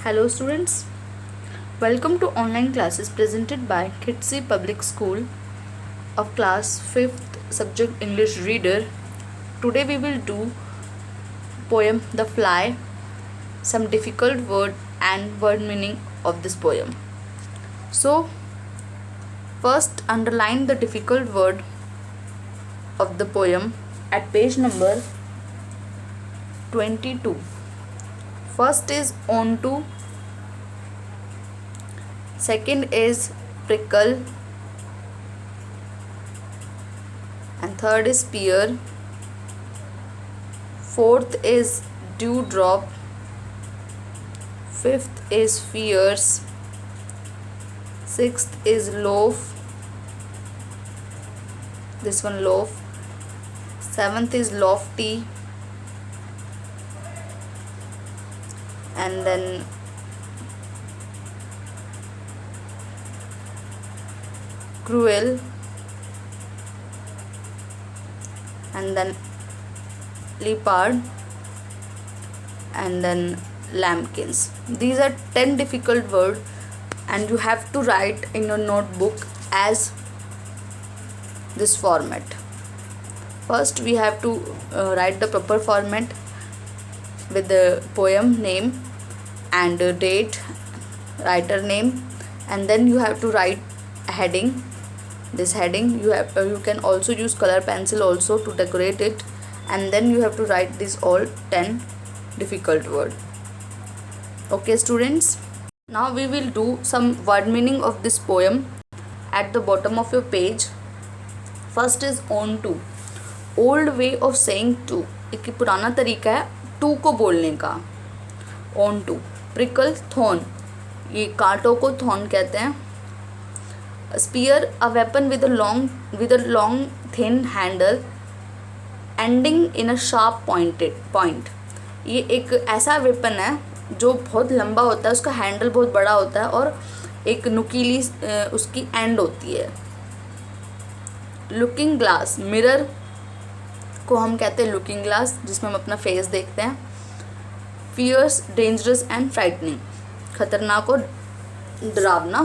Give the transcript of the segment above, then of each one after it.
Hello students, welcome to online classes presented by Kitsi Public School of class 5th subject English reader. Today we will do poem The Fly, some difficult word and word meaning of this poem. So first underline the difficult word of the poem at page number 22. First is onto, second is prickle, and third is spear, fourth is dewdrop, fifth is fierce, sixth is loaf, this one loaf, seventh is lofty, and then cruel, and then leopard, and then lambkins. These are 10 difficult words and you have to write in your notebook as this format. First we have to write the proper format with the poem name and date, writer name, and then you have to write a heading. This heading you can also use color pencil also to decorate it, and then you have to write these all 10 difficult word. Okay students, now we will do some word meaning of this poem at the bottom of your page. First is on to, old way of saying to, एक पुराना तरीका है to को बोलने का, on to. Prickle, thorn, ये कांटों को थॉर्न कहते हैं. Spear, a weapon with a long thin handle ending in a sharp point. ये एक ऐसा वेपन है जो बहुत लंबा होता है, उसका हैंडल बहुत बड़ा होता है और एक नुकीली उसकी एंड होती है. लुकिंग ग्लास, मिरर को हम कहते हैं लुकिंग ग्लास, जिसमें हम अपना फेस देखते हैं. फियर्स, डेंजरस एंड फ्राइटनिंग, खतरनाक और डरावना.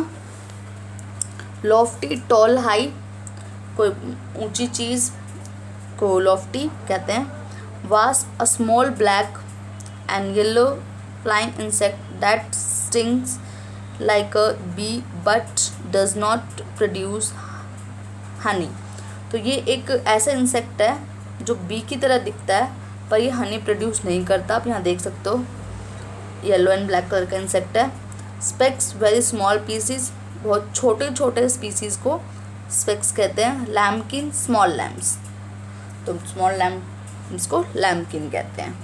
लॉफ्टी, टॉल, हाई, कोई ऊंची चीज़ को लॉफ्टी कहते हैं. Wasp, a small black and yellow flying insect that stings like a bee but does not produce honey. तो ये एक ऐसा इंसेक्ट है जो बी की तरह दिखता है पर ये हनी प्रोड्यूस नहीं करता. आप यहाँ देख सकते हो, येलो एंड ब्लैक कलर का इंसेक्ट है. स्पेक्स, वेरी स्मॉल पीसीज, बहुत छोटे छोटे स्पीसीज को स्पेक्स कहते हैं. लैम्पकिन, स्मॉल लैम्प्स, तो स्मॉल लैम्प्स को लैम्पकिन कहते हैं.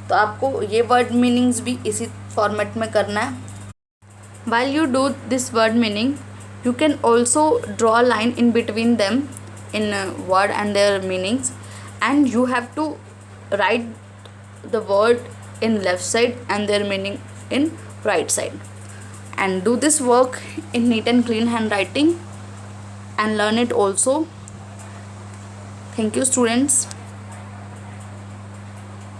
तो आपको ये वर्ड मीनिंग्स भी इसी फॉर्मेट में करना है. While you do this word meaning, you can also draw a line in between them in word and their meanings, and you have to write the word in left side and their meaning in right side, and do this work in neat and clean handwriting and learn it also. Thank you students.